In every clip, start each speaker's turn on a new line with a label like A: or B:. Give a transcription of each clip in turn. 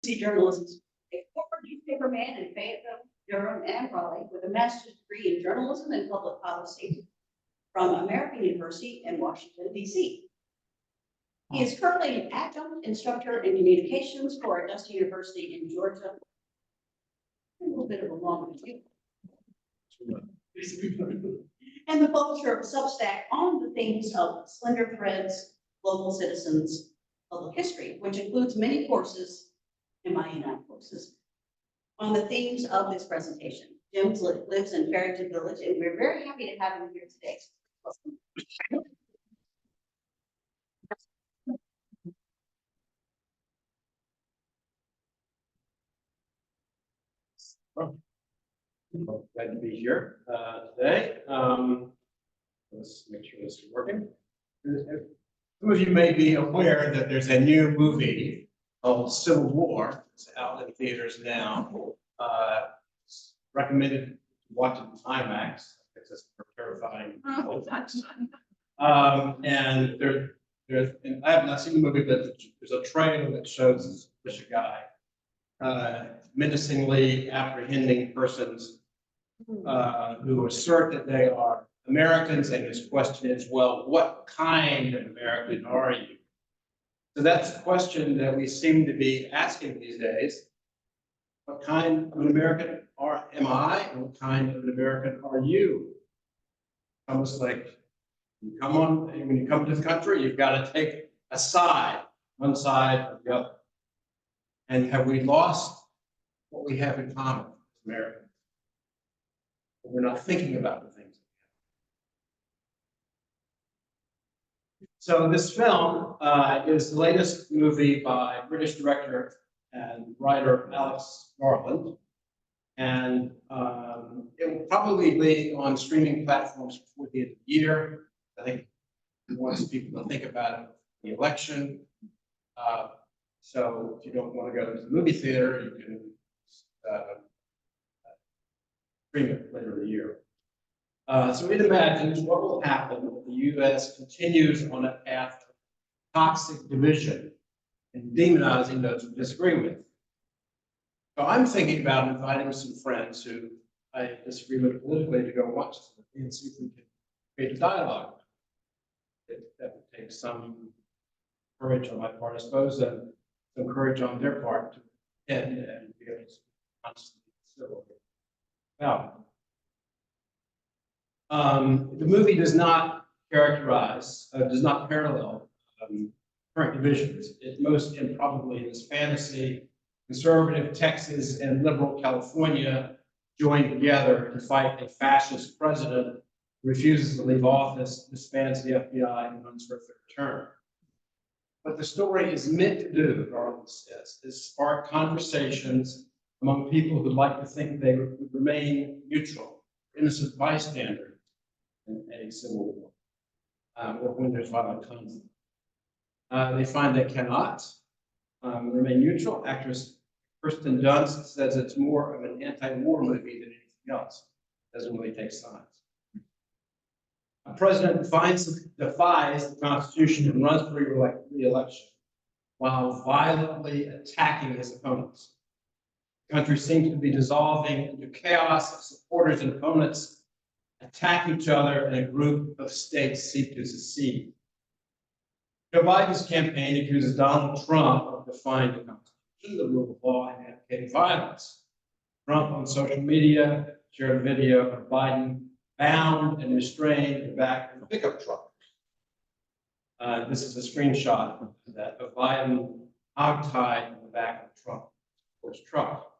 A: Journalism, a former newspaperman in Fayetteville, Durham, and Raleigh, with a master's degree in journalism and public policy from American University in Washington, D.C. He is currently an adjunct instructor in communications for Augusta University in Georgia. A little bit of a long review. And the publisher of Substack on the themes of slender threads, global citizens, public history, which includes many courses, MINI courses, on the themes of this presentation. Jim lives in Farrington Village, and we're very happy to have him here today.
B: Well, glad to be here today. Let's make sure this is working. Some of you may be aware that there's a new movie called Civil War. It's out in theaters now. Recommended to watch it in IMAX. It's terrifying. And and I have not seen the movie, but there's a trailer that shows this guy menacingly apprehending persons who assert that they are Americans, and his question is, well, what kind of American are you? So that's a question that we seem to be asking these days. What kind of an American am I, and what kind of an American are you? Almost like when you come to the country, you've got to take a side, one side or the other. And have we lost what we have in common as Americans? We're not thinking about the things. So this film is the latest movie by British director and writer Alex Garland. And it will probably be on streaming platforms before the end of the year. I think he wants people to think about the election. So if you don't want to go to the movie theater, you can stream it later in the year. So it imagines what will happen if the U.S. continues on a path of toxic division and demonizing those who disagree with. So I'm thinking about inviting some friends who I disagree with politically to go watch this movie and see if we can create a dialogue. That would take some courage on my part, I suppose, and some courage on their part to end and be able to constantly civil. Now, the movie does not does not parallel current divisions. It most improbably is fantasy. Conservative Texas and liberal California join together to fight a fascist president who refuses to leave office, disbands the FBI, and runs for a third term. What the story is meant to do, Garland says, is spark conversations among people who like to think they would remain neutral, innocent bystanders in a civil war, or when there's violent conflict. They find they cannot remain neutral. Actress Kirsten Dunst says it's more of an anti-war movie than anything else. Doesn't really take sides. A president defies the Constitution and runs for re-election while violently attacking his opponents. The country seems to be dissolving into chaos of supporters and opponents attack each other, and a group of states seek to secede. Joe Biden's campaign accuses Donald Trump of defying the Constitution, the rule of law, and advocating violence. Trump on social media shared a video of Biden bound and restrained in the back of a pickup truck. This is a screenshot of that of Biden hogtied in the back of Trump's truck.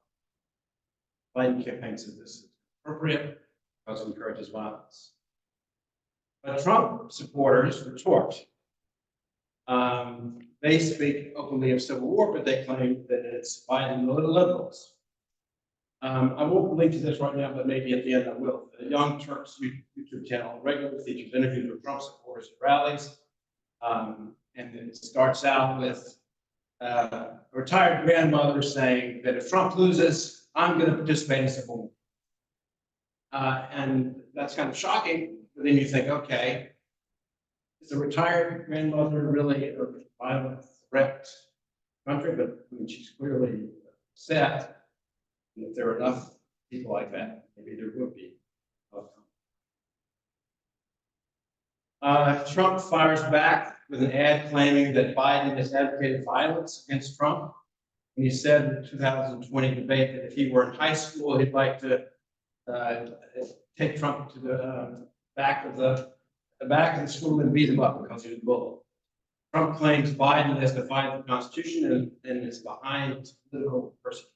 B: Biden campaign said this is appropriate because it encourages violence. But Trump supporters retort. They speak openly of civil war, but they claim that it's Biden and the liberals. I won't link to this right now, but maybe at the end I will. The Young Turks YouTube channel regularly features interviews with Trump supporters at rallies. And it starts out with a retired grandmother saying that if Trump loses, I'm going to participate in civil war. And that's kind of shocking, but then you think, okay, is a retired grandmother really a violent threat country, but I mean, she's clearly set. And if there are enough people like that, maybe there would be. Trump fires back with an ad claiming that Biden has advocated violence against Trump. And he said in the 2020 debate that if he were in high school, he'd like to take Trump to the back of the school and beat him up because he was bullied. Trump claims Biden has defied the Constitution and is behind political persecution.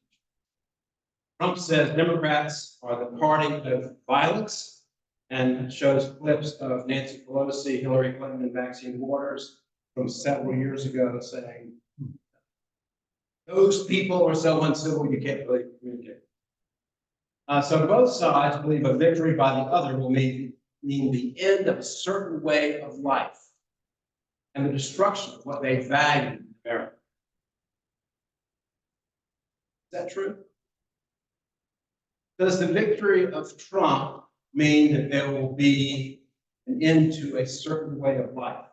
B: Trump says Democrats are the party of violence and shows clips of Nancy Pelosi, Hillary Clinton, and Maxine Waters from several years ago saying, those people are so uncivil, you can't really communicate. So both sides believe a victory by the other will mean the end of a certain way of life and the destruction of what they value in America. Is that true? Does the victory of Trump mean that there will be an end to a certain way of life?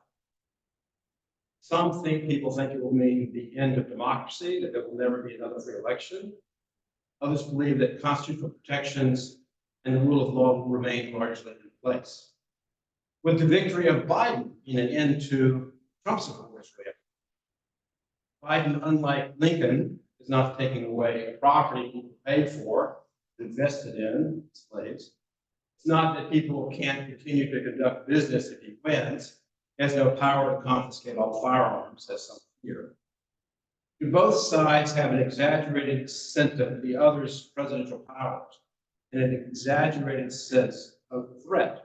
B: Some people think it will mean the end of democracy, that there will never be another free election. Others believe that constitutional protections and the rule of law will remain largely in place. With the victory of Biden mean an end to Trump's supporters? Biden, unlike Lincoln, is not taking away property he paid for, invested in slaves. It's not that people can't continue to conduct business if he wins. He has no power to confiscate all firearms, as some fear. Both sides have an exaggerated sense of the other's presidential powers and an exaggerated sense of threat.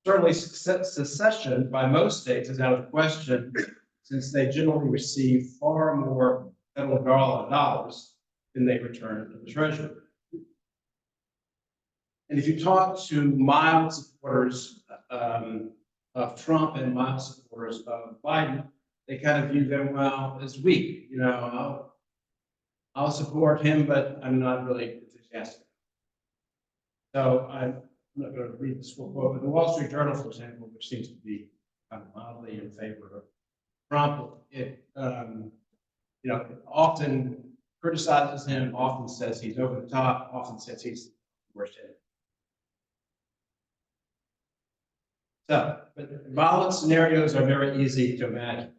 B: Certainly, secession by most states is out of the question, since they generally receive far more federal dollars than they return to the Treasury. And if you talk to mild supporters of Trump and mild supporters of Biden, they kind of view them, well, as weak. You know, I'll support him, but I'm not really enthusiastic. So I'm not going to read this full quote, but the Wall Street Journal, for example, which seems to be kind of mildly in favor of Trump, it often criticizes him, often says he's over the top, often says he's the worst enemy. So, but violent scenarios are very easy to imagine.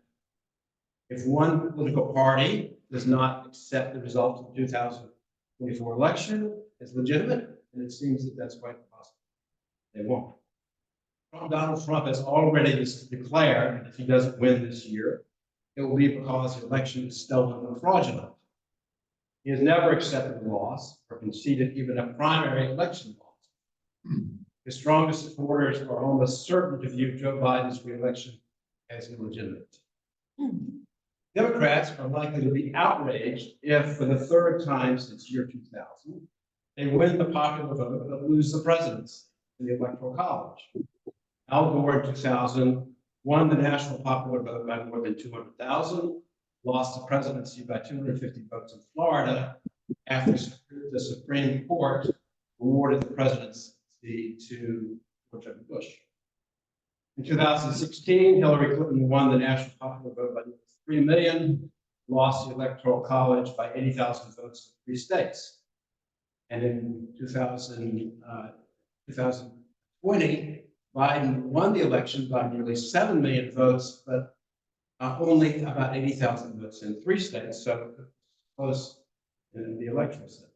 B: If one political party does not accept the results of the 2024 election as legitimate, and it seems that that's quite possible, they won't. Donald Trump has already declared that if he doesn't win this year, it will be because the election is stolen or fraudulent. He has never accepted a loss or conceded even a primary election loss. His strongest supporters are almost certain to view Joe Biden's re-election as illegitimate. Democrats are likely to be outraged if, for the third time since year 2000, they win the popular vote but lose the presidency in the Electoral College. Al Gore in 2000 won the national popular vote by more than 200,000, lost the presidency by 250 votes in Florida after the Supreme Court awarded the presidency to George W. Bush. In 2016, Hillary Clinton won the national popular vote by 3 million, lost the Electoral College by 80,000 votes in 3 states. And in 2020, Biden won the election by nearly 7 million votes, but only about 80,000 votes in 3 states, so close in the electoral sense.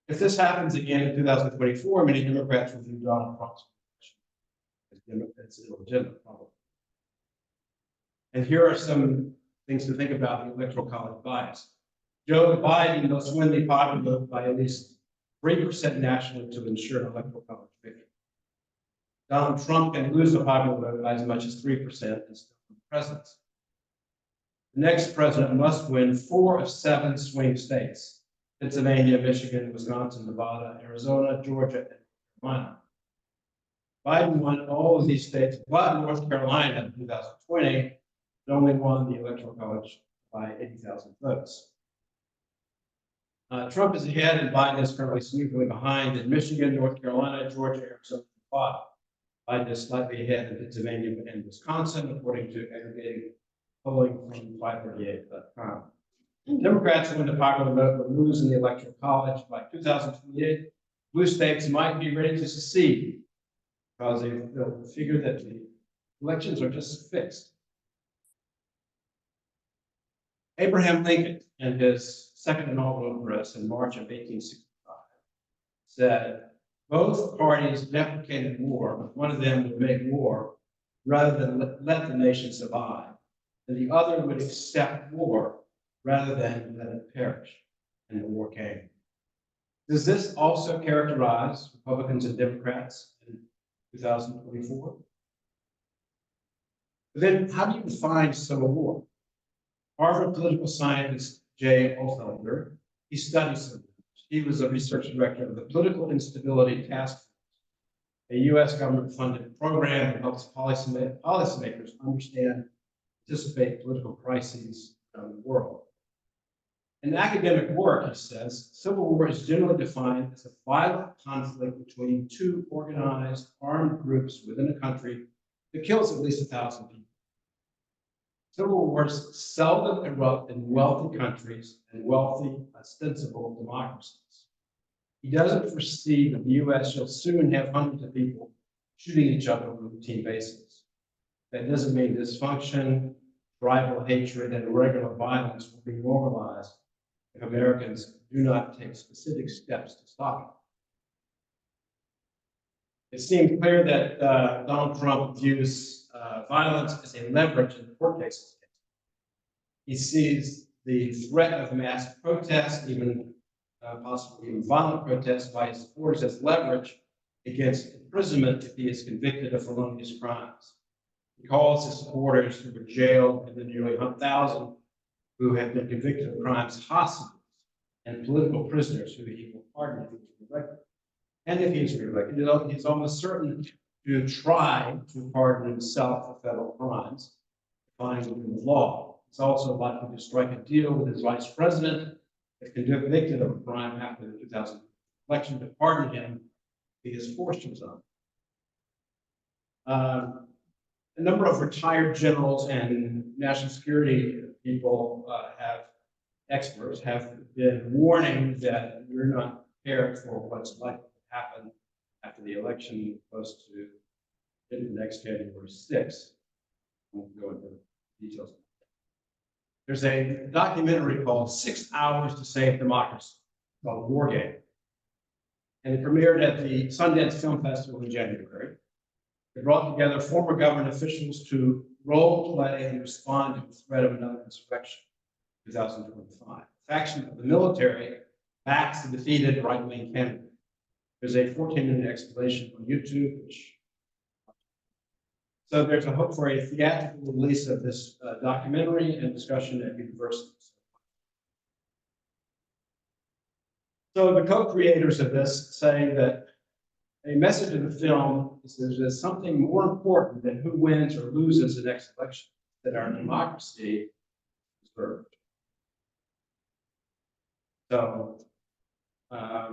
B: If this happens again in 2024, many Democrats will view Donald Trump's election as illegitimate, probably. And here are some things to think about the Electoral College bias. Joe Biden must win the popular vote by at least 3% nationally to ensure an Electoral College victory. Donald Trump can lose the popular vote by as much as 3% and still win the presidency. The next president must win 4 of 7 swing states: Pennsylvania, Michigan, Wisconsin, Nevada, Arizona, Georgia, and North Carolina. Biden won all of these states, but North Carolina in 2020 only won the Electoral College by 80,000 votes. Trump is ahead, and Biden is currently significantly behind in Michigan, North Carolina, Georgia, Arizona, and Nevada. Biden is slightly ahead in Pennsylvania and Wisconsin, according to aggregating polling from 538.com. Democrats win the popular vote but lose in the electoral college. By 2028, blue states might be ready to secede because they'll figure that the elections are just fixed. Abraham Lincoln, in his second inaugural address in March of 1865, said, both parties deprecated war, but one of them would make war rather than let the nation survive, and the other would accept war rather than let it perish. And the war came. Does this also characterize Republicans and Democrats in 2024? But then how do you define civil war? Harvard political scientist Jay Ofelder, he studies civil wars. He was a research director of the Political Instability Task Force, a U.S. government-funded program that helps policymakers understand, anticipate political crises around the world. In academic work, he says, civil war is generally defined as a violent conflict between two organized armed groups within a country that kills at least 1,000 people. Civil wars seldom erupt in wealthy countries and wealthy, ostensible democracies. He doesn't foresee that the U.S. shall soon have hundreds of people shooting each other on a routine basis. That doesn't mean dysfunction, tribal hatred, and irregular violence will be normalized if Americans do not take specific steps to stop it. It seems clear that Donald Trump views violence as a leverage in court cases. He sees the threat of mass protests, even possibly even violent protests by his supporters, as leverage against imprisonment if he is convicted of felonious crimes. He calls his supporters who were jailed, and the nearly 1,000 who have been convicted of crimes, hostages and political prisoners who he will pardon if he is reelected. And if he is reelected, he's almost certain to try to pardon himself for federal crimes defined within the law. He's also likely to strike a deal with his vice president if convicted of a crime after the 2000 election to pardon him if he is forced to resign. A number of retired generals and national security people experts have been warning that we're not prepared for what's likely to happen after the election close to next January 6th. I won't go into details. There's a documentary called 6 Hours to Save Democracy, called War Game. And it premiered at the Sundance Film Festival in January. It brought together former government officials to role play and respond to the threat of another insurrection in 2025. A faction of the military backs the defeated right-wing candidate. There's a 14-minute explanation on YouTube, so there's a hope for a theatrical release of this documentary and discussion at universities. So the co-creators of this say that a message of the film is that there's something more important than who wins or loses the next election, that our democracy is served. So a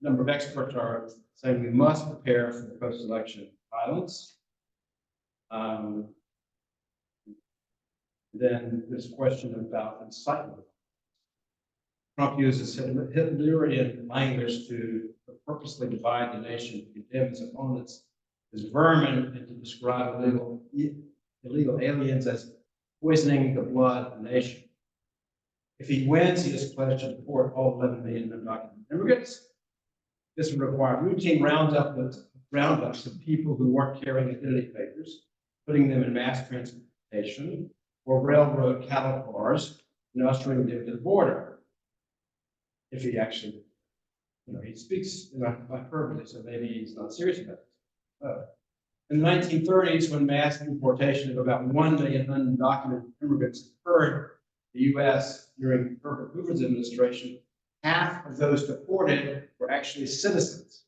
B: number of experts are saying we must prepare for post-election violence. Then this question about incitement. Trump uses Hitlerian language to purposely divide the nation, to condemn his opponents as vermin, and to describe illegal aliens as poisoning the blood of the nation. If he wins, he has pledged to deport all 11 million undocumented immigrants. This would require routine roundups of people who weren't carrying identity papers, putting them in mass transportation or railroad cattle cars and ushering them to the border. If he actually, he speaks hyperbole, so maybe he's not serious about it. In the 1930s, when mass deportation of about 1 million undocumented immigrants occurred in the U.S. during Herbert Hoover's administration, half of those deported were actually citizens.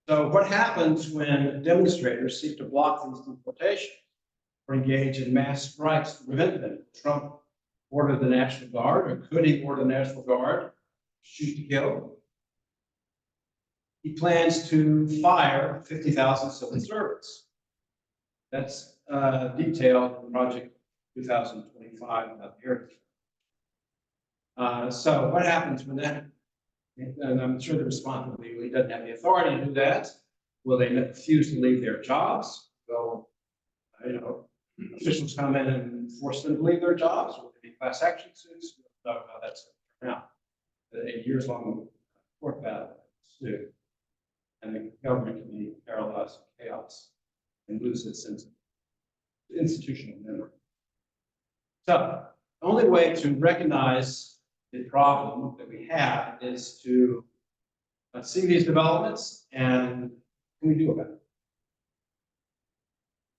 B: So what happens when demonstrators seek to block these deportations or engage in mass strikes to prevent them? Trump order the National Guard, or could he order the National Guard, shoot to kill? He plans to fire 50,000 civil servants. That's detailed in Project 2025 about the heritage. So what happens when that, and I'm sure the response will be, well, he doesn't have the authority to do that. Will they refuse to leave their jobs? Will, officials come in and force them to leave their jobs? Will there be class action suits? We don't know how that's going to turn out. A years-long court battle ensued, and the government can be paralyzed in chaos and lose its sense of institutional memory. So the only way to recognize the problem that we have is to see these developments and what can we do about it?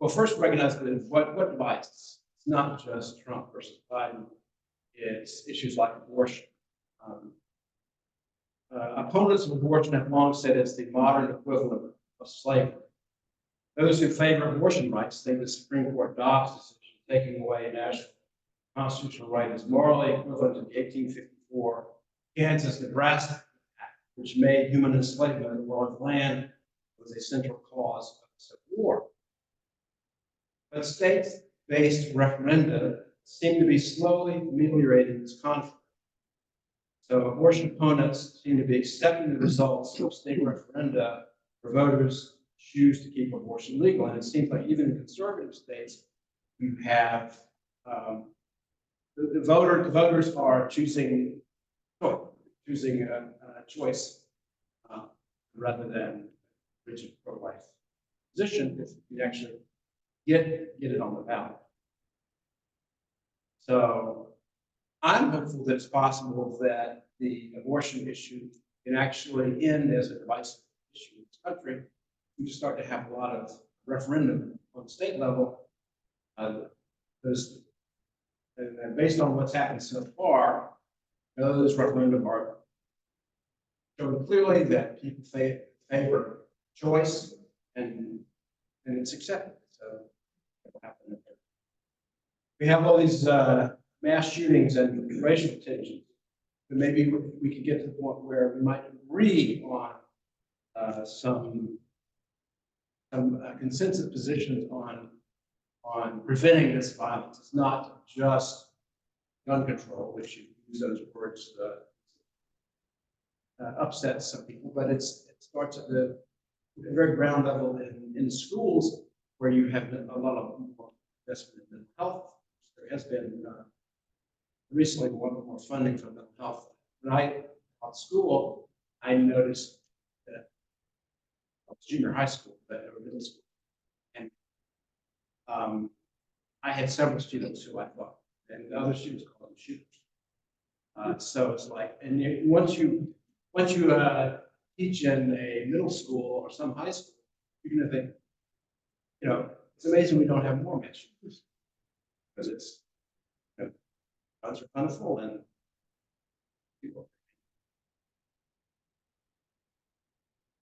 B: Well, first recognize that what divides us. It's not just Trump versus Biden. It's issues like abortion. Opponents of abortion have long said it's the modern equivalent of slavery. Those who favor abortion rights think the Supreme Court Dobbs decision taking away a national constitutional right is morally equivalent to the 1854 Kansas-Nebraska Act, which made human enslavement of the world land was a central cause of the Civil War. But state-based referenda seem to be slowly ameliorating this conflict. So abortion opponents seem to be accepting the results of state referenda where voters choose to keep abortion legal. And it seems like even in conservative states, you have the voters are choosing a choice rather than rigid pro-life position if you actually get it on the ballot. So I'm hopeful that it's possible that the abortion issue can actually end as a divisive issue in this country. We just start to have a lot of referendum on the state level. And based on what's happened so far, those referendum are showing clearly that people favor choice and it's accepted. So that'll happen. We have all these mass shootings and racial tensions. But maybe we could get to the point where we might agree on some consensus positions on preventing this violence. It's not just gun control, which you use those words upsets some people, but it starts at the very ground level in schools where you have a lot of investment in mental health. There has been recently more funding for mental health. When I taught school, I noticed that I was junior high school, but middle school, and I had several students who I thought, and the other students called them shooters. So it's like, and once you teach in a middle school or some high school, you're gonna think, it's amazing we don't have more mass shooters because it's guns are plentiful and people.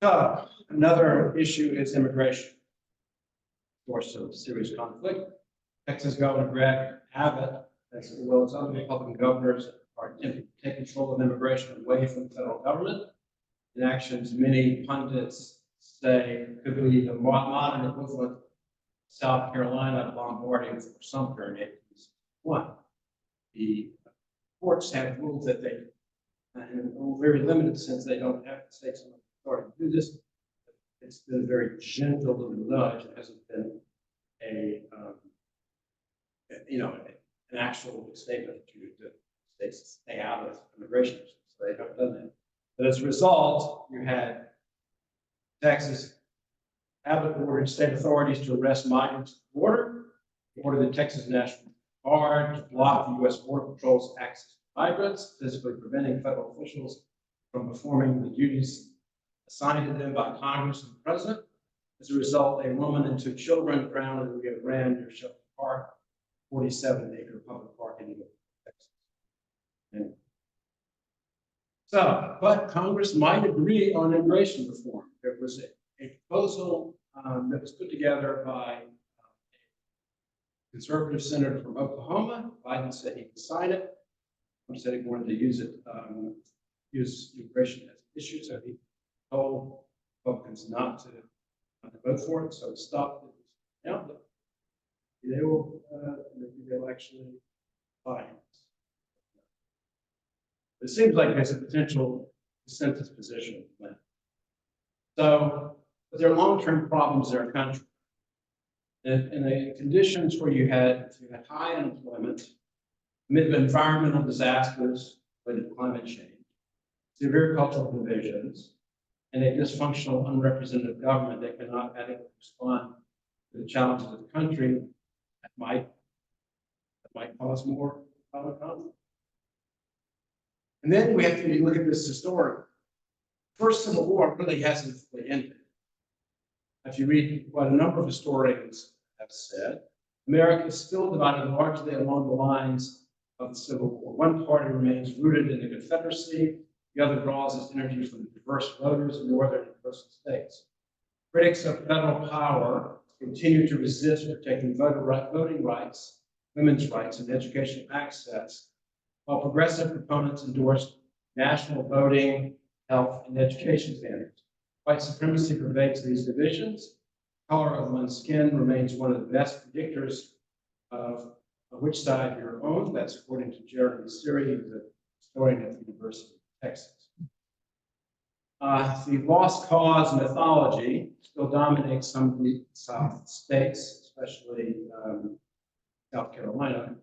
B: So another issue is immigration. Source of serious conflict. Texas Governor Greg Abbott, as well as other Republican governors, are attempting to take control of immigration away from the federal government. In actions many pundits say could be the modern equivalent of South Carolina bombarding for Sumter in 1861. The courts have ruled that they, in a very limited sense, they don't have the state's authority to do this. It's been a very gentle little nudge. It hasn't been an actual statement to states stay out of immigration issues. So they haven't done that. But as a result, you had Texas Abbott ordered state authorities to arrest migrants at the border. He ordered the Texas National Guard to block the U.S. Border Patrol's access to migrants, physically preventing federal officials from performing the duties assigned to them by Congress and the president. As a result, a woman and two children drowned in the Rio Grande near Shelton Park, 47-acre public park in Texas. And so, but Congress might agree on immigration reform. There was a proposal that was put together by a conservative senator from Oklahoma. Biden said he would sign it. Trump said he wanted to use immigration as an issue, so he told Republicans not to vote for it, so it stopped. maybe they'll actually find. It seems like there's a potential consensus position. So, but there are long-term problems in our country. In the conditions where you had high unemployment, amid environmental disasters, related to climate change, severe cultural divisions, and a dysfunctional, unrepresentative government that cannot adequately respond to the challenges of the country, that might cause more public conflict. And then we have to look at this historically. First Civil War really hasn't fully ended. If you read what a number of historians have said, America is still divided largely along the lines of the Civil War. One party remains rooted in the Confederacy, the other draws its energy from the diverse voters in northern and coastal states. Critics of federal power continue to resist protecting voting rights, women's rights, and educational access, while progressive proponents endorse national voting, health, and education standards. White supremacy pervades these divisions. Color of one's skin remains one of the best predictors of which side you're on. That's according to Jeremy Siri, who's a historian at the University of Texas. The lost cause mythology still dominates some of the South states, especially South Carolina.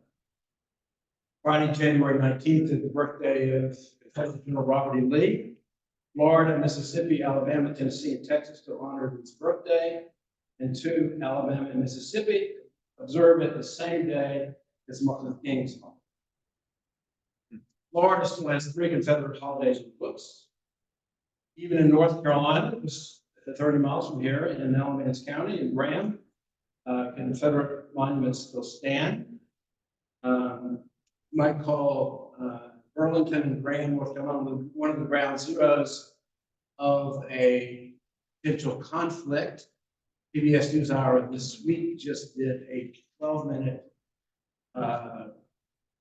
B: Friday, January 19th is the birthday of Lieutenant General Robert E. Lee. Florida, Mississippi, Alabama, Tennessee, and Texas still honored his birthday. And two, Alabama and Mississippi observe it the same day as Martin Luther King's holiday. Florida still has 3 Confederate holidays in the books. Even in North Carolina, which is 30 miles from here, in Alamance County, in Graham, Confederate monuments still stand. Might call Burlington and Graham, North Carolina, one of the ground zeros of a potential conflict. PBS NewsHour this week just did a 12-minute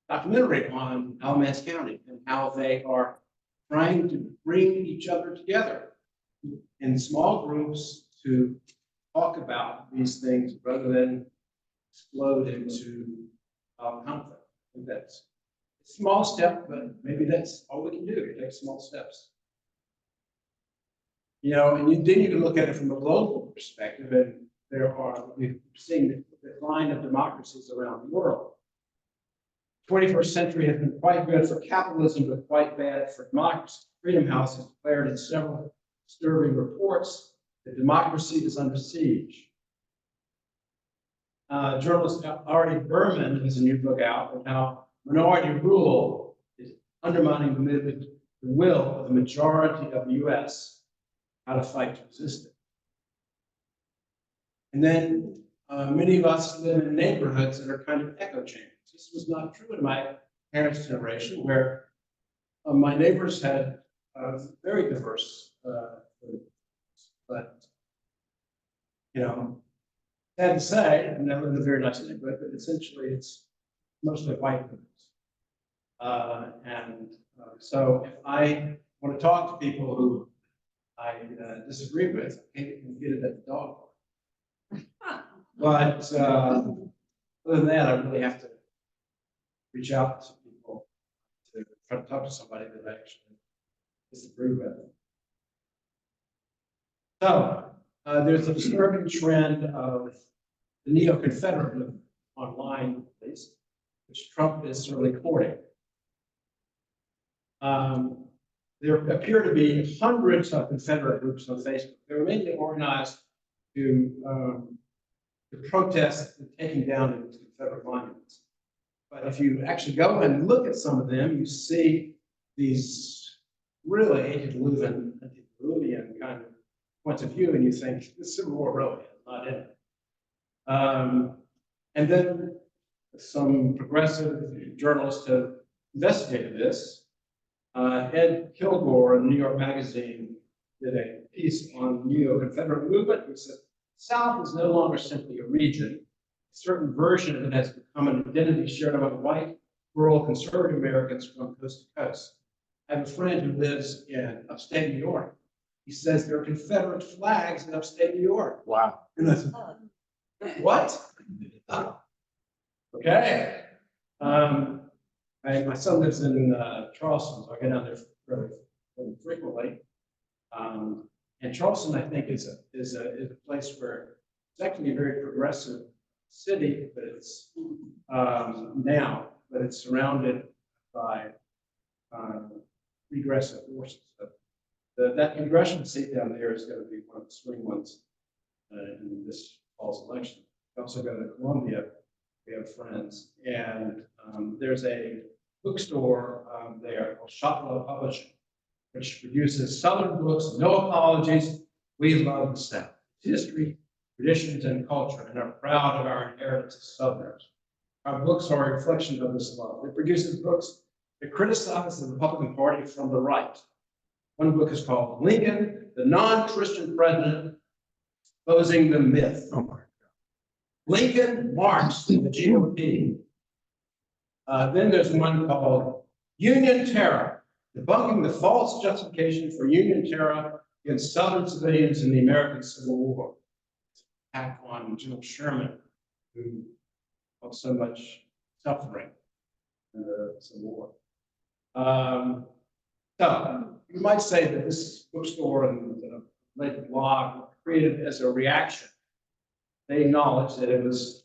B: documentary on Alamance County and how they are trying to bring each other together in small groups to talk about these things rather than explode into conflict. I think that's a small step, but maybe that's all we can do, take small steps. You know, and then you can look at it from a global perspective, and we've seen the decline of democracies around the world. 21st century has been quite good for capitalism, but quite bad for democracy. Freedom House has declared in several disturbing reports that democracy is under siege. Journalist Artie Berman has a new book out on how minority rule is undermining the will of the majority of the U.S. how to fight to resist it. And then many of us live in neighborhoods that are kind of echo chambers. This was not true in my parents' generation, where my neighbors had very diverse, but you know, sad to say, I've never lived in a very nice neighborhood, but essentially it's mostly white neighbors. So if I want to talk to people who I disagree with, I can't get it at the dog park. But other than that, I really have to reach out to people to try to talk to somebody that I actually disagree with. So there's a disturbing trend of the neo-Confederate movement online, at least, which Trump is certainly courting. There appear to be hundreds of Confederate groups on Facebook. They were mainly organized to protest the taking down of Confederate monuments. But if you actually go and look at some of them, you see these really antediluvian kind of points of view, and you think the Civil War really is not in it. And then some progressive journalists have investigated this. Ed Kilgore in New York Magazine did a piece on the neo-Confederate movement. He said, the South is no longer simply a region. A certain version of it has become an identity shared among white, rural, conservative Americans from coast to coast. I have a friend who lives in upstate New York. He says there are Confederate flags in upstate New York.
C: Wow.
B: And I said, what? Okay. My son lives in Charleston, so I get down there really frequently. And Charleston, I think, is a place where it's actually a very progressive city, but it's now, but it's surrounded by regressive forces. So that congressional seat down there is going to be one of the swing ones in this fall's election. We also go to Columbia. We have friends, and there's a bookstore there called Shotwell Publishing, which produces Southern books, no apologies. We love the South, history, traditions, and culture, and are proud of our inheritance as Southerners. Our books are a reflection of this love. It produces books that criticize the Republican Party from the right. One book is called Lincoln, the Non-Christian President, Exposing the Myth. Oh my God. Lincoln marks the GOP. Then there's one called Union Terror, debunking the false justification for Union terror against Southern civilians in the American Civil War. Attack on General Sherman, who caused so much suffering in the Civil War. So you might say that this bookstore and the related blog were created as a reaction. They acknowledged that it was,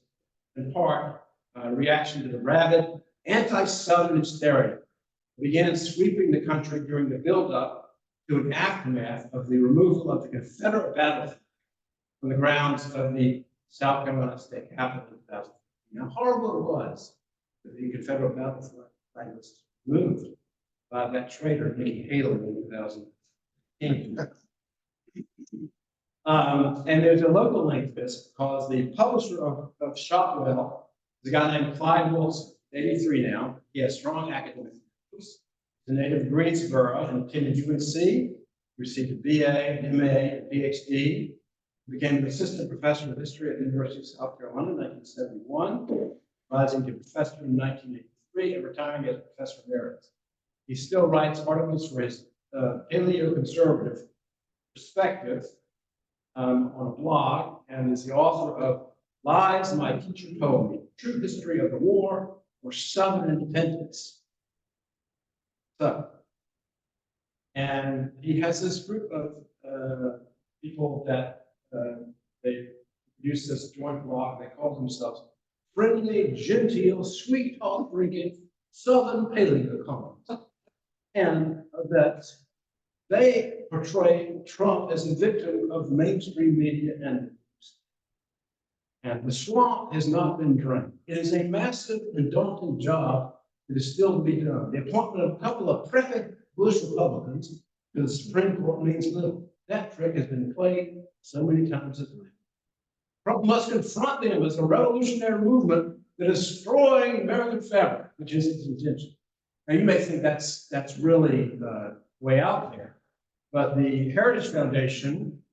B: in part, a reaction to the rabid anti-Southern hysteria that began sweeping the country during the buildup to an aftermath of the removal of the Confederate battlefield from the grounds of the South Carolina State Capitol in 2015. How horrible it was that the Confederate battlefield was removed by that traitor, Nikki Haley, in 2015. And there's a local link to this because the publisher of Shotwell is a guy named Clyde Wilson, 83 now. He has strong academic skills. He's a native of Greensboro and attended UNC, received a BA, an MA, and PhD. He became an assistant professor of history at the University of South Carolina in 1971, rising to professor in 1983 and retiring as professor emeritus. He still writes articles for his paleoconservative perspective on a blog, and is the author of Lies My Teacher Told Me, True History of the War for Southern Independence. So, and he has this group of people that they produce this joint blog. They call themselves Friendly, Genteel, Sweet Talk Drinking Southern Paleocolonists, and that they portray Trump as a victim of mainstream media and news. And the swamp has not been drained. It is a massive and daunting job that is still to be done. The appointment of a couple of preppy Bush Republicans to the Supreme Court means little. That trick has been played so many times as well. Trump must confront them as a revolutionary movement that is destroying American fabric, which is his intention. Now, you may think that's really way out there. But the Heritage Foundation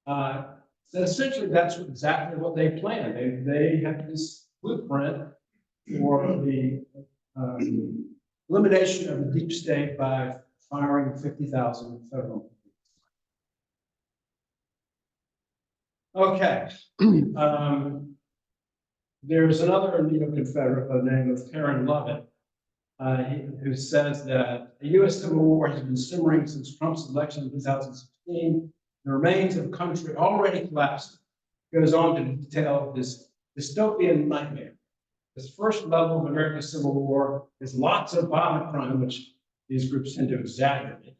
B: said essentially that's exactly what they plan. They have this blueprint for the elimination of the deep state by firing 50,000 federal employees. Okay. There's another neo-Confederate by the name of Karen Lovett, who says that the U.S. Civil War has been simmering since Trump's election in 2016. The remains of a country already collapsed. Goes on to detail this dystopian nightmare. This first level of America's Civil War is lots of violent crime, which these groups tend to exaggerate.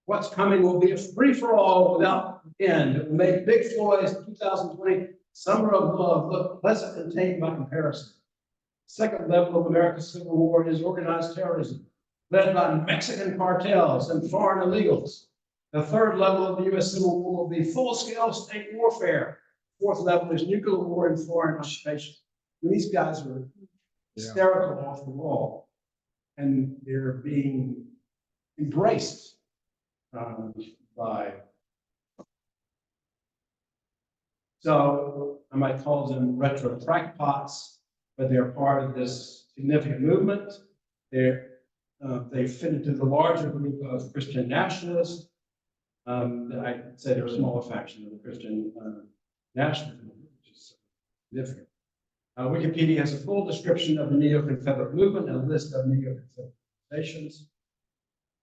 B: What's coming will be a free-for-all without end. It will make Big Floyd's 2020 Summer of Love look pleasant and tame by comparison. Second level of America's Civil War is organized terrorism, led by Mexican cartels and foreign illegals. The third level of the U.S. Civil War will be full-scale state warfare. Fourth level is nuclear war and foreign occupation. And these guys are hysterical off the wall, and they're being embraced by. So I might call them retro crackpots, but they're part of this significant movement. They fit into the larger group of Christian nationalists. I'd say they're a smaller faction of the Christian nationalism, which is significant. Wikipedia has a full description of the neo-Confederate movement and a list of neo-Confederate organizations.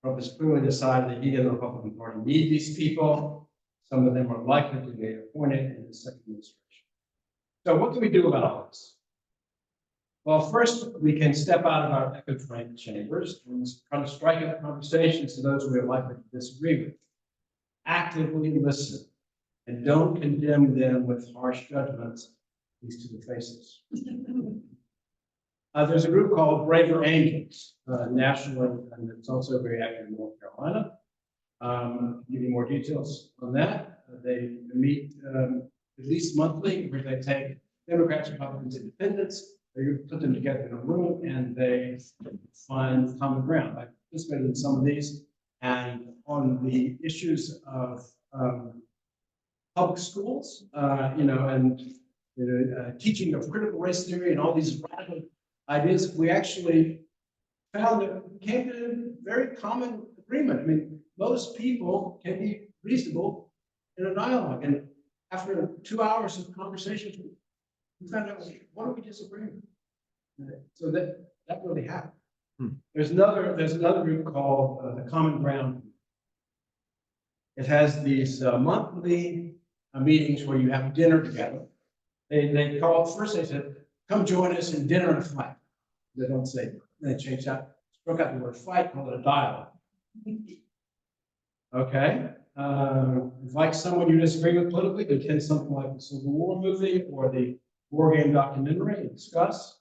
B: Trump has clearly decided that he and the Republican Party need these people. Some of them are likely to be appointed in the second administration. So what can we do about all this? Well, first, we can step out of our echo chambers and try to strike up conversations to those we are likely to disagree with. Actively listen and don't condemn them with harsh judgments, at least to their faces. There's a group called Braver Angels, nationally, and it's also very active in North Carolina. Give you more details on that. They meet at least monthly, where they take Democrats, Republicans, Independents, they put them together in a room and they find common ground. I participated in some of these, and on the issues of public schools, and teaching of critical race theory and all these radical ideas, we actually found that we came to a very common agreement. I mean, most people can be reasonable in a dialogue, and after 2 hours of conversations, we found out what do we disagree with. So that really happened. There's another group called the Common Ground. It has these monthly meetings where you have dinner together. They call first. They said, "Come join us in dinner and a fight." They don't say. They changed out, broke out the word fight, called it a dialogue. Okay. Like someone you disagree with politically, attend something like the Civil War movie or the war game documentary and discuss.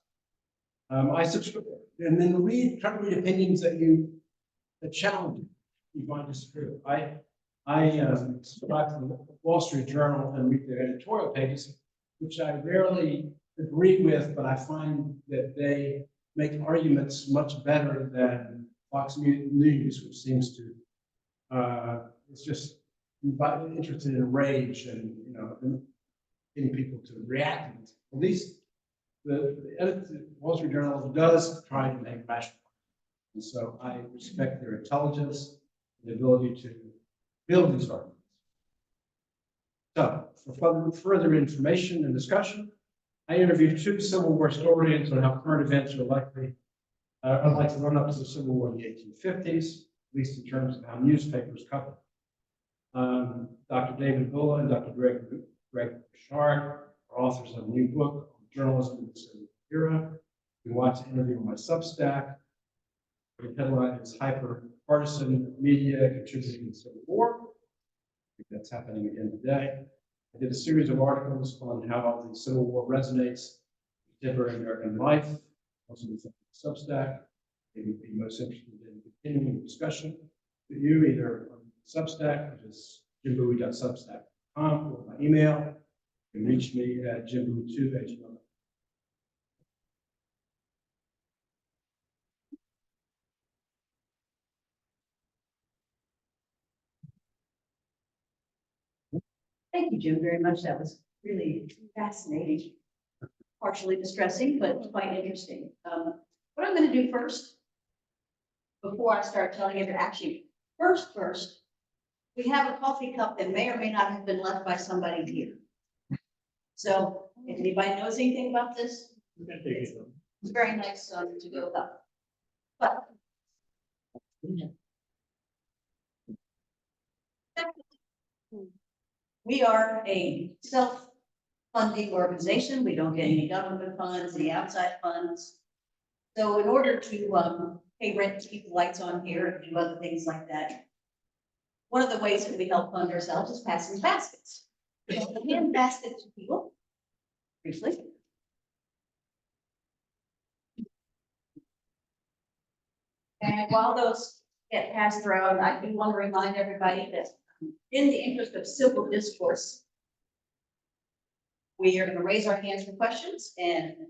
B: I subscribe, and then try to read opinions that challenge you find disagree with. I subscribe to the Wall Street Journal and read their editorial pages, which I rarely agree with, but I find that they make arguments much better than Fox News, which seems to it's just interested in rage and getting people to react. At least the Wall Street Journal does try to make rational, and so I respect their intelligence and the ability to build these arguments. So, for further information and discussion, I interviewed 2 Civil War historians on how current events are likely to run up to the Civil War in the 1850s, at least in terms of how newspapers cover it. Dr. David Buie and Dr. Greg Bouchard are authors of a new book on journalism in the Civil Era. You can watch the interview on my Substack. The headline is "Hyper-Partisan Media Contributing to the Civil War." I think that's happening again today. I did a series of articles on how the Civil War resonates with contemporary American life. Also, with Substack. They would be most interested in continuing the discussion with you, either on Substack, which is jimbui.substack.com, or by email. You can reach me at jimbui2@gmail.com.
A: Thank you, Jim, very much. That was really fascinating, partially distressing, but quite interesting. What I'm going to do first, before I start telling you, actually, first, we have a coffee cup that may or may not have been left by somebody here. So if anybody knows anything about this, it's very nice to go up. But we are a self-funding organization. We don't get any government funds, any outside funds. So in order to pay rent, to keep the lights on here, and do other things like that, one of the ways that we help fund ourselves is passing baskets. So we hand baskets to people briefly. And while those get passed around, I do want to remind everybody that in the interest of civil discourse, we are going to raise our hands for questions, and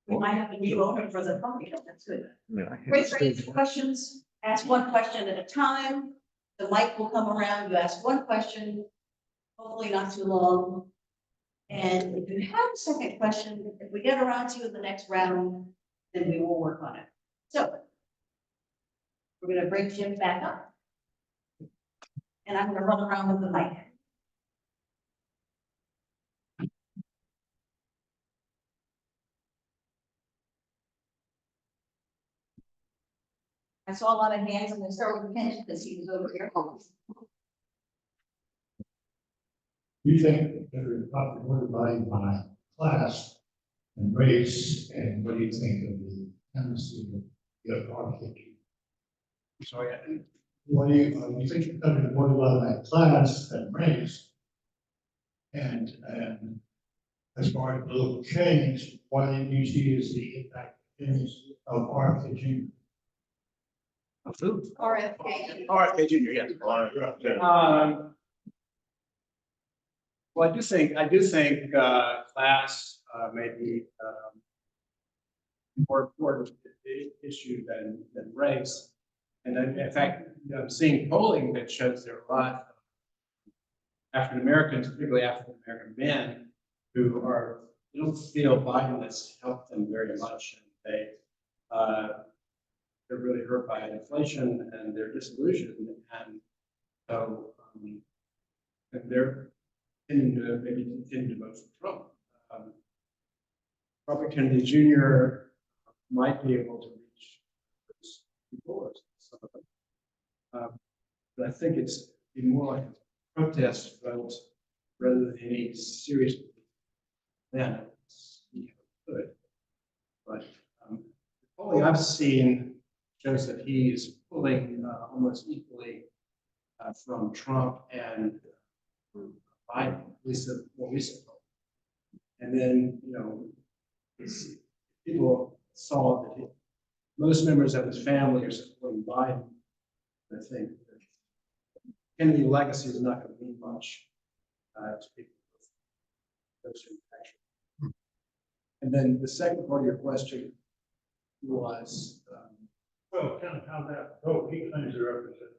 A: we might have a new owner for the coffee cup. That's good. Raise your hands for questions. Ask one question at a time. The mic will come around. You ask one question, hopefully not too long. And if you have a second question, if we get around to you in the next round, then we will work on it. So we're going to bring Jim back up. And I'm going to run around with the mic. I saw a lot of hands and they started with Ken because he was over here.
C: You think that we're not divided by class and race, and what do you think of the tendency of the architecture?
B: So yeah,
C: What do you think you're going to be divided by class and race? And as far as political change, what do you see as the impact of architecture?
A: RFK.
D: RFK Junior, yes. Well, I do think class may be more important issue than race. And then, in fact, I'm seeing polling that shows there are a lot of African Americans, particularly African American men, who don't feel Biden has helped them very much, and they're really hurt by inflation and they're disillusioned, and so and they're tending to maybe continue to vote for Trump. Robert Kennedy Jr. might be able to reach those people, or some of them. But I think it's more like a protest vote rather than any serious plan. Good. But the polling I've seen shows that he's pulling almost equally from Trump and Biden, at least the more recent poll. And then, people saw that most members of his family are supporting Biden. I think that Kennedy legacy is not going to mean much to people with those who actually. And then the second part of your question was.
C: Well, kind of how that, he claims to represent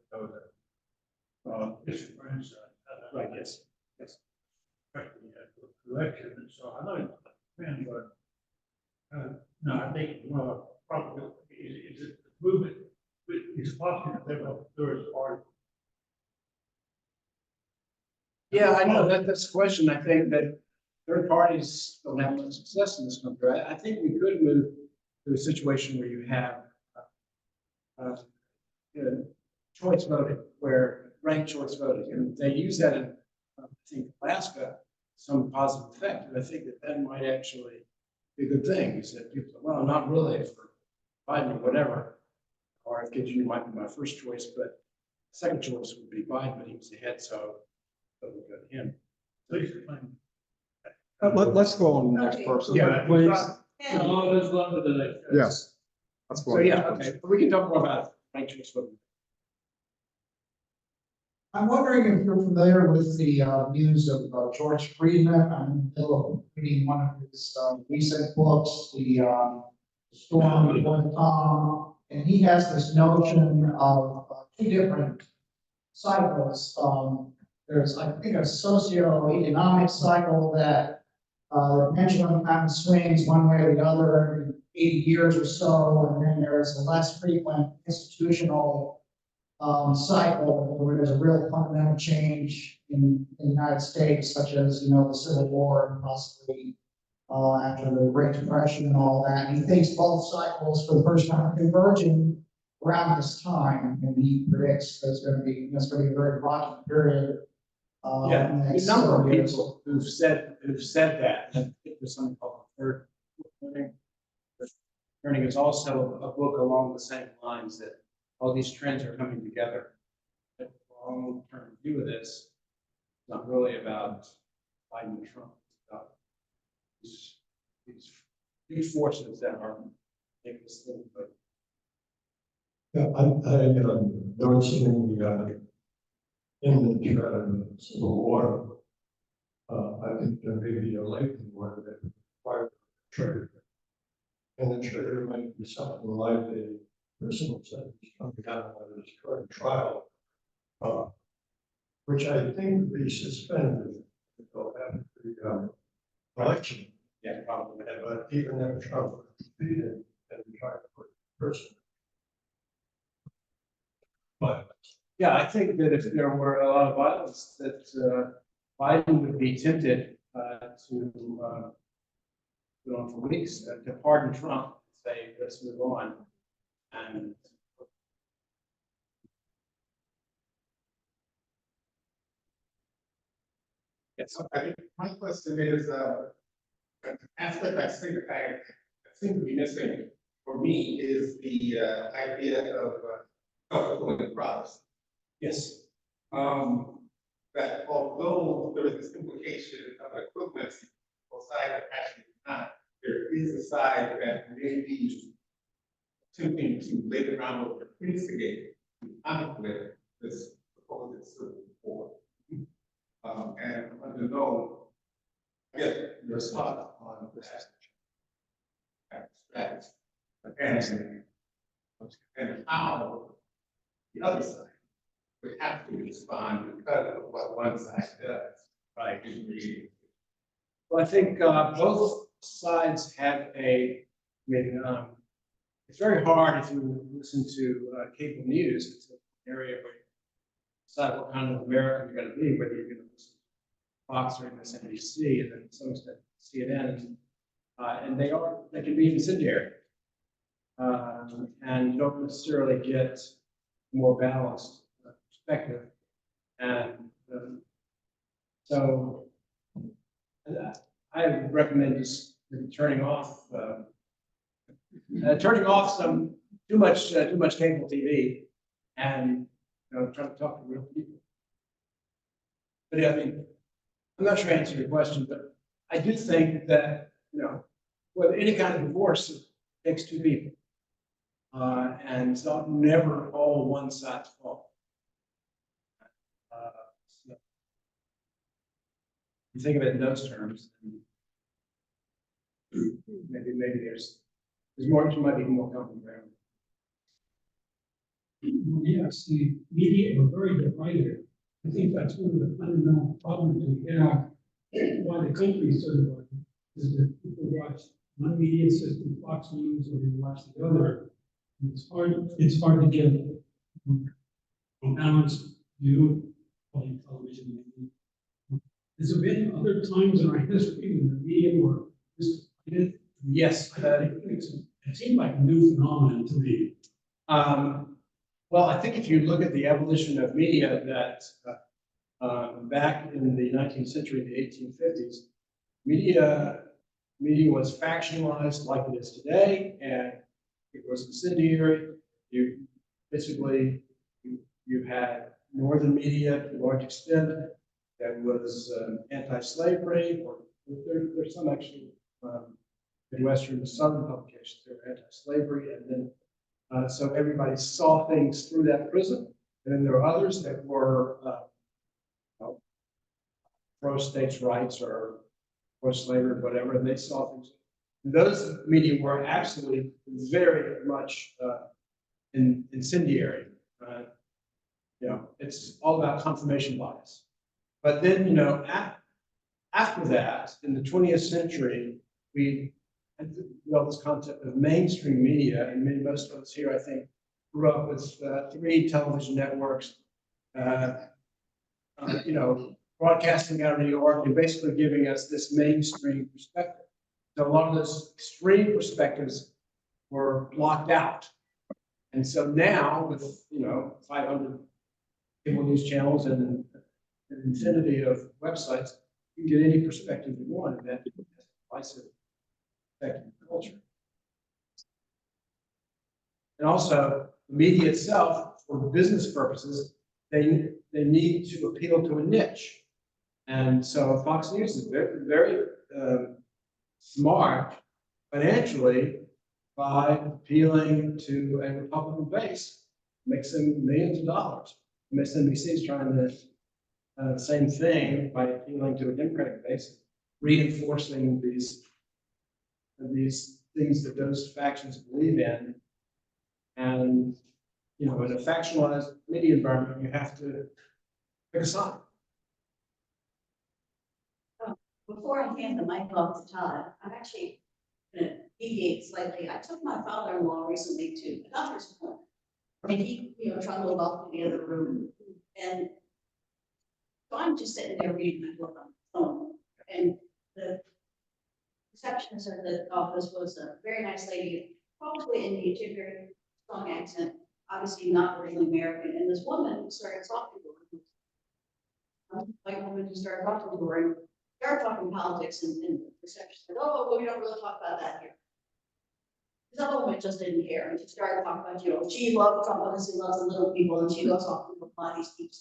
C: his friends.
D: Right, yes.
C: Election, and so I know it's depends, but no, I think probably is it the movement? It's possible that they will third party.
D: Yeah, I know that's the question. I think that third parties don't have much success in this country. I think we could move to a situation where you have choice voting, where ranked choice voting, and they use that in I think Alaska, some positive effect, and I think that might actually be a good thing. Is that people say, well, not really for Biden or whatever, or if Junior might be my first choice, but second choice would be Biden, but he was ahead, so it would go to him.
C: Please explain.
E: Let's go on to the next person.
D: Yeah,
E: Please.
B: no, let's go on to the next.
E: Yes. Let's go
D: So
E: on to the
D: yeah,
E: next
D: okay,
E: person.
D: but we can talk more about ranked choice voting.
F: I'm wondering if you're familiar with the views of George Friedman. I'm in the middle of reading one of his recent books, The Storm Before the Calm, and he has this notion of two different cycles. There's, I think, a socio-economic cycle that the pendulum kind of swings one way or the other every 80 years or so, and then there's a less frequent institutional cycle where there's a real fundamental change in the United States, such as, the Civil War and possibly after the Great Depression and all that. And he thinks both cycles for the first time are converging around this time, and he predicts there's going to be a very rocky period.
D: Yeah,
F: in the
D: a
F: next
D: number of
F: several years.
D: people who've said that, and I think there's something called third turning. Turning is also a book along the same lines that all these trends are coming together. The long-term view of this is not really about Biden and Trump. It's about these big forces that are making this thing. But
C: Yeah, I noticed in the Civil War, I think there may be a lightning one that required a trigger. And the trigger might be something like a personal sentence coming out of his current trial, which I think would be suspended until after the election.
D: yeah, probably.
C: But even if Trump was defeated and tried to put the person. But
D: Yeah, I think that if there were a lot of violence, that Biden would be tempted to go on for weeks to pardon Trump, say, let's move on. And
B: Yes.
G: Okay, my question is, an aspect I seem to be missing for me is the, idea of, self-fulfilling prophecy.
B: Yes.
G: That although there is this implication of equivalency, both sides are actually not, there is a side that may be attempting to lay the groundwork to instigate, to contemplate this supposed civil war. And under no, I guess, your thought on that strategy. And how the other side would have to respond because of what one side does. Right.
B: Well, I think both sides have it's very hard if you listen to cable news. It's an area where you decide what kind of American you're going to be, whether you're going to listen to Fox or MSNBC, and then to some extent CNN. And they can be incendiary. And you don't necessarily get a more balanced perspective. And so I would recommend just maybe turning off some too much cable TV and trying to talk to real people. But yeah, I mean, I'm not sure I answered your question, but I do think that with any kind of divorce, it takes two people, and it's not never all one side's fault. So you think of it in those terms, maybe there's more, you might be more common ground.
H: Yes, the media are very divided. I think that's one of the fundamental problems we have. Why the country is so divided is that people watch one media system, Fox News, or they watch the other. And it's hard to get a balanced view of television. Has there been other times in our history when the media were this divided?
B: Yes.
H: It seemed like a new phenomenon to me.
B: Well, I think if you look at the evolution of media, that back in the 19th century, the 1850s, media was factionalized like it is today, and it was incendiary. You basically you had northern media to a large extent that was anti-slavery, or there's some actually Midwestern and Southern publications that were anti-slavery, and then so everybody saw things through that prism. And then there were others that were pro-states' rights or pro-slavery, whatever, and they saw things. And those media were absolutely very much incendiary. It's all about confirmation bias. But then, after that, in the 20th century, we developed this concept of mainstream media, and most of us here, I think, grew up with 3 television networks, broadcasting out of New York and basically giving us this mainstream perspective. So a lot of those extreme perspectives were blocked out. And so now with, 500 cable news channels and an infinity of websites, you can get any perspective you want, and that has divisive effect on culture. And also, the media itself, for business purposes, they need to appeal to a niche. And so Fox News is very, very smart financially by appealing to a Republican base, makes them millions of dollars. MSNBC is trying the same thing by appealing to a Democratic base, reinforcing these things that those factions believe in. And in a factionalized media environment, you have to pick a side.
A: Before I hand the mic off to Todd, I'm actually going to deviate slightly. I took my father-in-law recently to a doctor's appointment, and he, trundled off to the other room, and so I'm just sitting there reading my book on the phone, and the receptionist at the office was a very nice lady, probably Indian, very strong accent, obviously not originally American, and this woman started talking to her. white woman who started talking to her and started talking politics and perception. Said, oh, well, we don't really talk about that here. This other woman just didn't care, and she started talking about, she loves Trump because he loves the little people, and she loves talking about these deep.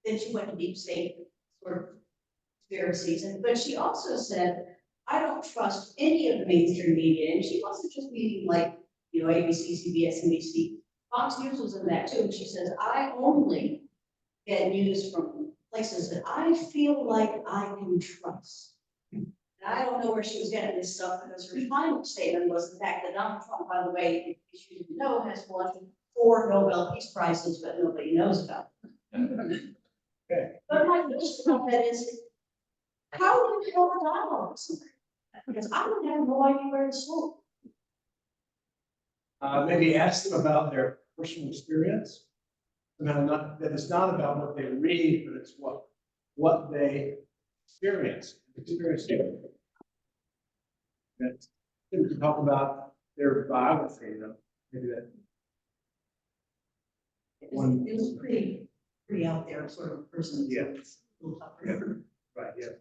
A: Then she went to deep state sort of conspiracies, but she also said, I don't trust any of the mainstream media, and she wasn't just meaning like, ABC, CBS, NBC. Fox News was in that too, and she says, I only get news from places that I feel like I can trust. And I don't know where she was getting this stuff, because her final statement was the fact that Donald Trump, by the way, if you didn't know, has won 4 Nobel Peace Prizes, but nobody knows about them. But my question about that is, how do you have a dialogue with somebody? Because I would have no idea where to start.
B: Maybe ask them about their personal experience. That it's not about what they read, but it's what they experience. That to talk about their biography, maybe that.
A: It was pretty out there sort of person.
B: Yeah.
A: So it's a little tougher.
B: Right, yeah.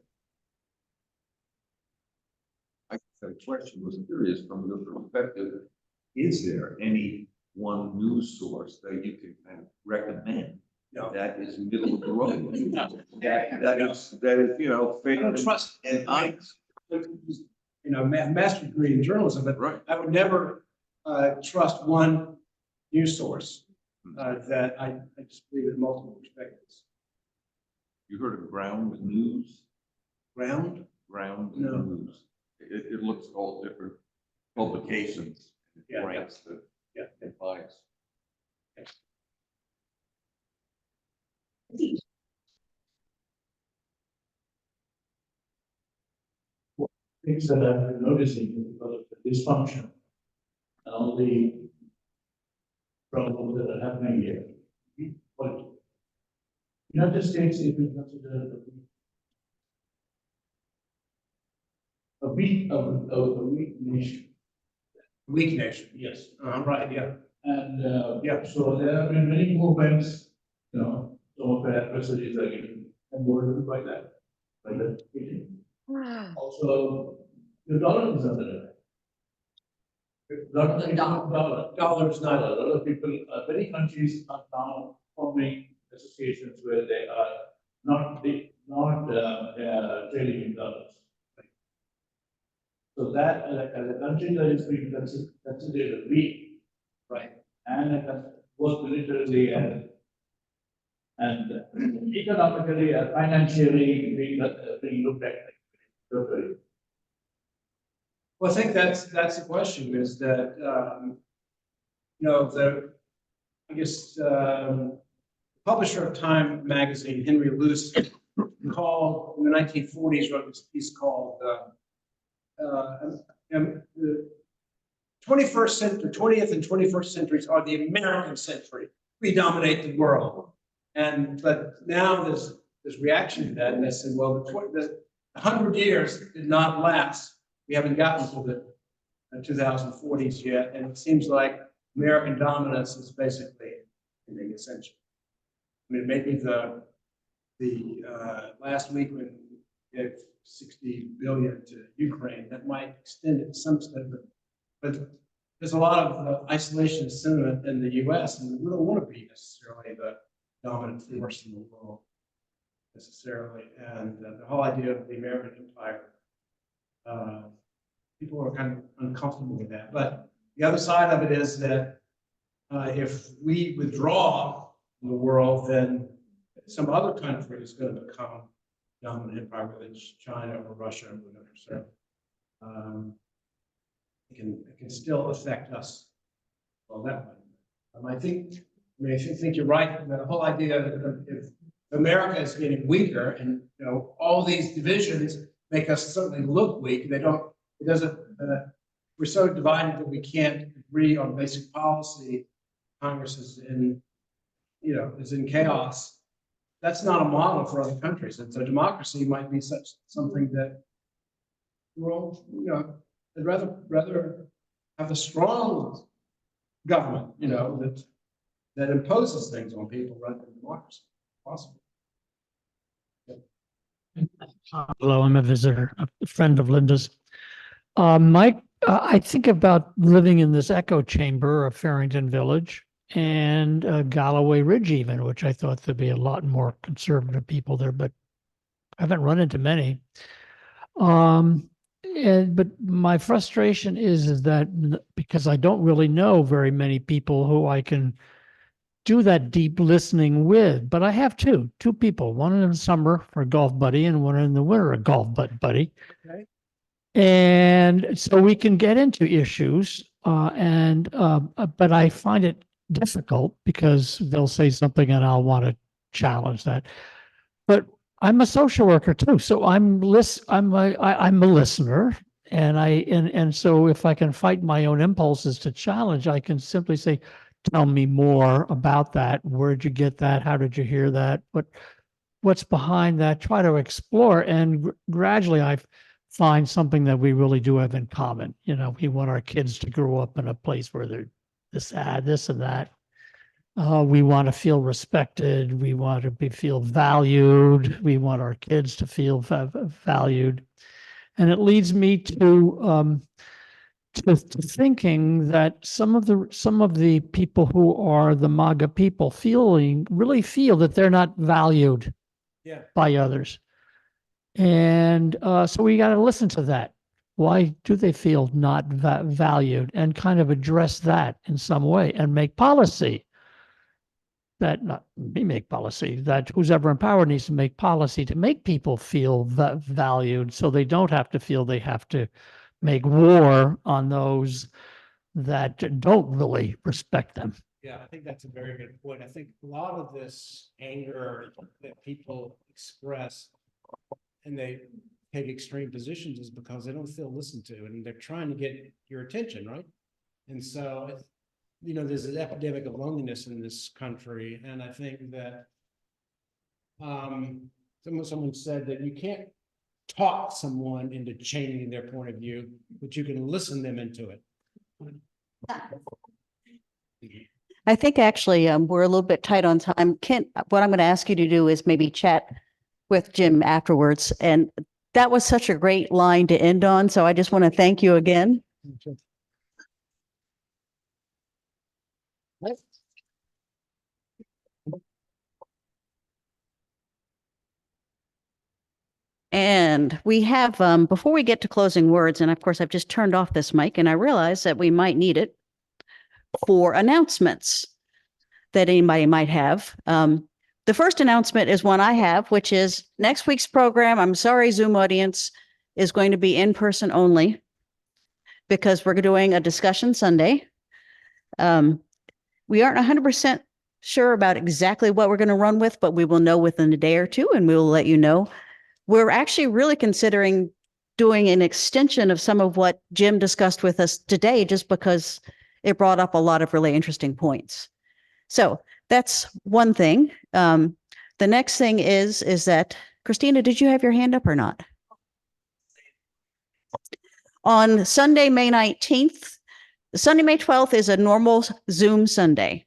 I: I guess that question was curious from your perspective. Is there any one news source that you can kind of recommend?
B: No.
I: That is middle of the road?
B: No.
I: That is,
B: I
I: fair
B: don't trust
I: and honest.
B: Master's degree in journalism, but
I: Right.
B: I would never trust one news source that I just believe in multiple perspectives.
I: You heard of ground news?
B: Ground?
I: Ground
B: No.
I: news. It looks at all different publications.
B: Yeah.
I: Ranks the
B: Yeah.
I: advice.
C: Things that I've been noticing is because of the dysfunction and all the problems that are happening here. But United States is considered a weak nation.
B: Weak nation.
C: Yes.
B: Right, yeah.
C: And, so there have been many movements, some of the adversaries are getting emboldened by that. Also, the dollar is under attack.
A: The dollar.
B: Dollar is not.
C: A lot of people, many countries are now forming associations where they are not trading in dollars. So that, as a country that is being considered weak,
B: Right.
C: and both militarily and economically and financially being looked at.
B: Well, I think that's the question is that, publisher of Time magazine, Henry Luce, called in the 1940s, wrote this piece called the 21st century, 20th and 21st centuries are the American century. We dominate the world. But now there's reaction to that, and they said, well, the 100 years did not last. We haven't gotten to the 2040s yet, and it seems like American dominance is basically ending essentially. I mean, maybe the last week when we gave 60 billion to Ukraine, that might extend it to some extent, but there's a lot of isolationist sentiment in the U.S., and we don't want to be necessarily the dominant force in the world necessarily, and the whole idea of the American empire. People are kind of uncomfortable with that. But the other side of it is that if we withdraw from the world, then some other country is going to become dominant empire, whether it's China or Russia or whatever. So it can still affect us well that way. I think you're right. The whole idea that if America is getting weaker, and all these divisions make us certainly look weak. They don't. It doesn't. We're so divided that we can't agree on basic policy. Congress is is in chaos. That's not a model for other countries. And so democracy might be something that, well, I'd rather have a strong government, that imposes things on people rather than democracy. Possible.
J: Hello, I'm a visitor, a friend of Linda's. Mike, I think about living in this echo chamber of Farrington Village and Galloway Ridge even, which I thought there'd be a lot more conservative people there, but I haven't run into many. But my frustration is that because I don't really know very many people who I can do that deep listening with, but I have two people, one in the summer for a golf buddy and one in the winter, a golf buddy.
B: Okay.
J: And so we can get into issues, but I find it difficult because they'll say something and I'll want to challenge that. But I'm a social worker too, so I'm a listener, and so if I can fight my own impulses to challenge, I can simply say, tell me more about that. Where'd you get that? How did you hear that? What's behind that? Try to explore, and gradually I find something that we really do have in common. You know, we want our kids to grow up in a place where they're this and that. We want to feel respected. We want to feel valued. We want our kids to feel valued. And it leads me to thinking that some of the people who are the MAGA people really feel that they're not valued by others. And so we got to listen to that. Why do they feel not valued, and kind of address that in some way and make policy that not we make policy, that who's ever in power needs to make policy to make people feel valued, so they don't have to feel they have to make war on those that don't really respect them.
B: Yeah, I think that's a very good point. I think a lot of this anger that people express and they take extreme positions is because they don't feel listened to, and they're trying to get your attention, right? And so, you know, there's an epidemic of loneliness in this country, and I think that someone said that you can't talk someone into changing their point of view, but you can listen them into it.
A: I think actually we're a little bit tight on time. Kent, what I'm going to ask you to do is maybe chat with Jim afterwards. And that was such a great line to end on. So I just want to thank you again. And we have, before we get to closing words, and of course, I've just turned off this mic and I realize that we might need it for announcements that anybody might have. The first announcement is one I have, which is next week's program. I'm sorry, Zoom audience, is going to be in person only because we're doing a discussion Sunday. We aren't 100% sure about exactly what we're going to run with, but we will know within a day or two, and we will let you know. We're actually really considering doing an extension of some of what Jim discussed with us today, just because it brought up a lot of really interesting points. So that's one thing. The next thing is that, Christina, did you have your hand up or not? On Sunday, May 19th, Sunday, May 12th is a normal Zoom Sunday,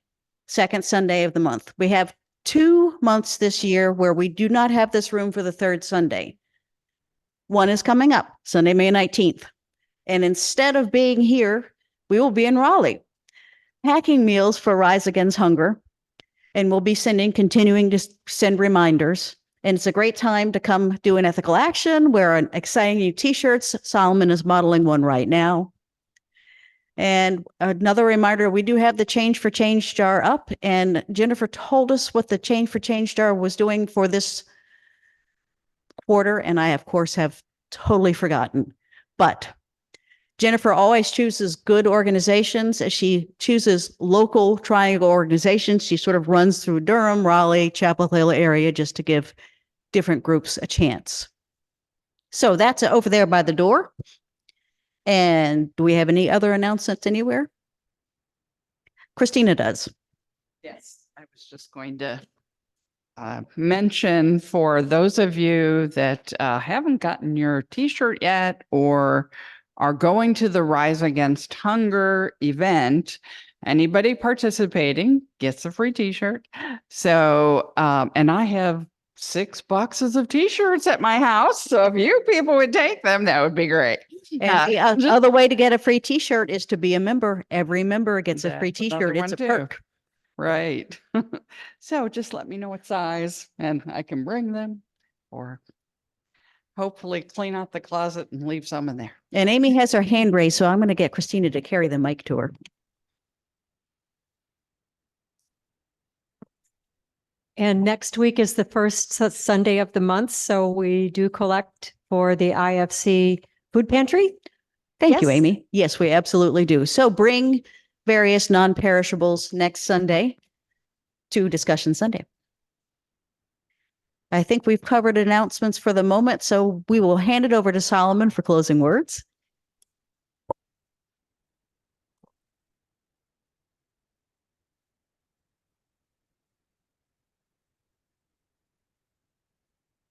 A: second Sunday of the month. We have 2 months this year where we do not have this room for the third Sunday. One is coming up, Sunday, May 19th. And instead of being here, we will be in Raleigh, packing meals for Rise Against Hunger. And we'll be continuing to send reminders. And it's a great time to come do an ethical action, wear an exciting new t-shirts. Solomon is modeling one right now. And another reminder, we do have the Change for Change jar up, and Jennifer told us what the Change for Change jar was doing for this quarter, and I, of course, have totally forgotten. But Jennifer always chooses good organizations. She chooses local triangle organizations. She sort of runs through Durham, Raleigh, Chapel Hill area just to give different groups a chance. So that's over there by the door. And do we have any other announcements anywhere? Christina does.
K: Yes, I was just going to mention for those of you that haven't gotten your t-shirt yet or are going to the Rise Against Hunger event, anybody participating gets a free t-shirt. So, and I have 6 boxes of t-shirts at my house. So if you people would take them, that would be great.
L: And the other way to get a free t-shirt is to be a member. Every member gets a free
K: That's another
L: t-shirt. It's
K: one
L: a
K: too.
L: perk.
K: Right. So just let me know what size and I can bring them or hopefully clean out the closet and leave some in there.
L: And Amy has her hand raised, so I'm going to get Christina to carry the mic to her.
M: And next week is the first Sunday of the month, so we do collect for the IFC food pantry.
L: Thank you,
M: Yes.
L: Amy. Yes, we absolutely do. So bring various non-perishables next Sunday to Discussion Sunday. I think we've covered announcements for the moment, so we will hand it over to Solomon for closing words.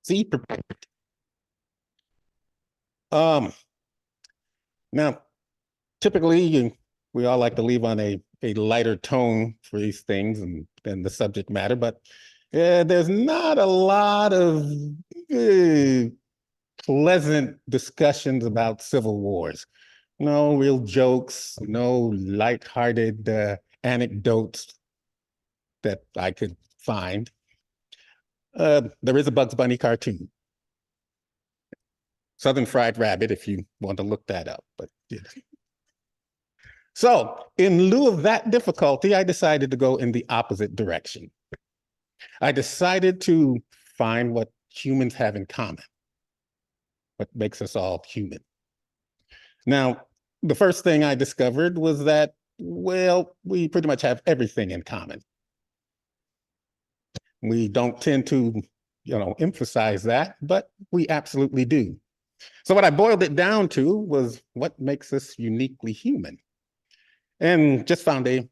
G: See, prepared. Now, typically, we all like to leave on a lighter tone for these things and the subject matter, but there's not a lot of pleasant discussions about civil wars. No real jokes, no lighthearted anecdotes that I could find. There is a Bugs Bunny cartoon. Southern Fried Rabbit, if you want to look that up. But yeah. So in lieu of that difficulty, I decided to go in the opposite direction. I decided to find what humans have in common, what makes us all human. Now, the first thing I discovered was that, well, we pretty much have everything in common. We don't tend to, emphasize that, but we absolutely do. So what I boiled it down to was what makes us uniquely human. And just found a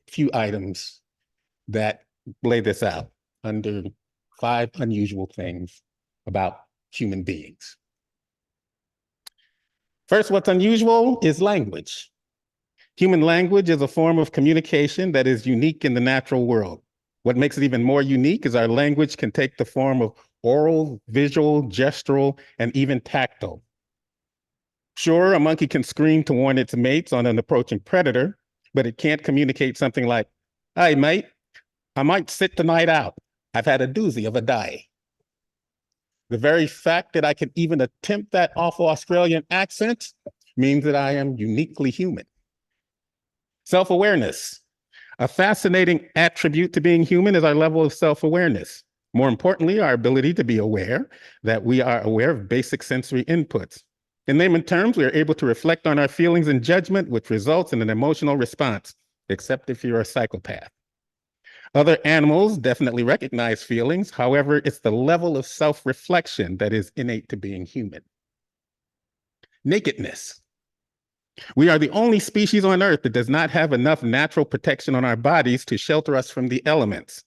G: few items that lay this out under 5 unusual things about human beings. First, what's unusual is language. Human language is a form of communication that is unique in the natural world. What makes it even more unique is our language can take the form of oral, visual, gestural, and even tactile. Sure, a monkey can scream to warn its mates on an approaching predator, but it can't communicate something like, "Hey, mate, I might sit the night out. I've had a doozy of a day." The very fact that I can even attempt that awful Australian accent means that I am uniquely human. Self-awareness. A fascinating attribute to being human is our level of self-awareness. More importantly, our ability to be aware that we are aware of basic sensory inputs. In layman terms, we are able to reflect on our feelings and judgment, which results in an emotional response, except if you're a psychopath. Other animals definitely recognize feelings. However, it's the level of self-reflection that is innate to being human. Nakedness. We are the only species on Earth that does not have enough natural protection on our bodies to shelter us from the elements.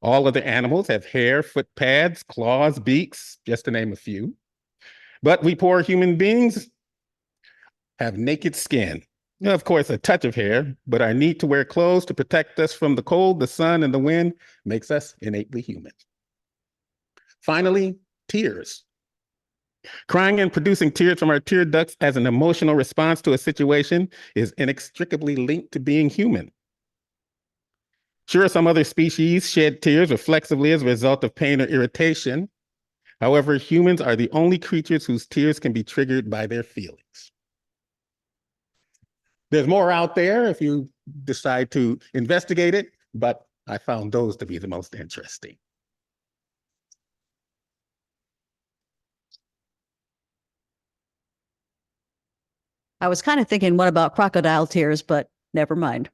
G: All other animals have hair, foot pads, claws, beaks, just to name a few. But we poor human beings have naked skin. Of course, a touch of hair, but our need to wear clothes to protect us from the cold, the sun, and the wind makes us innately human. Finally, tears. Crying and producing tears from our tear ducts as an emotional response to a situation is inextricably linked to being human. Sure, some other species shed tears reflexively as a result of pain or irritation. However, humans are the only creatures whose tears can be triggered by their feelings. There's more out there if you decide to investigate it, but I found those to be the most interesting.
L: I was kind of thinking, what about crocodile tears? But never mind.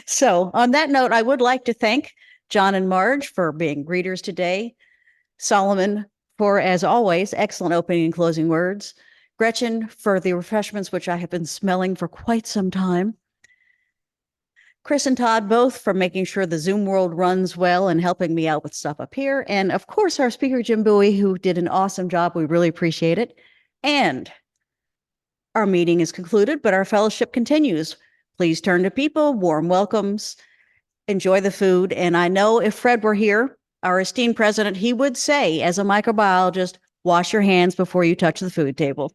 L: So on that note, I would like to thank John and Marge for being greeters today. Solomon for, as always, excellent opening and closing words. Gretchen for the refreshments, which I have been smelling for quite some time. Chris and Todd both for making sure the Zoom world runs well and helping me out with stuff up here. And of course, our speaker, Jim Buie, who did an awesome job. We really appreciate it. And our meeting is concluded, but our fellowship continues. Please turn to people, warm welcomes, enjoy the food. And I know if Fred were here, our esteemed president, he would say, as a microbiologist, wash your hands before you touch the food table.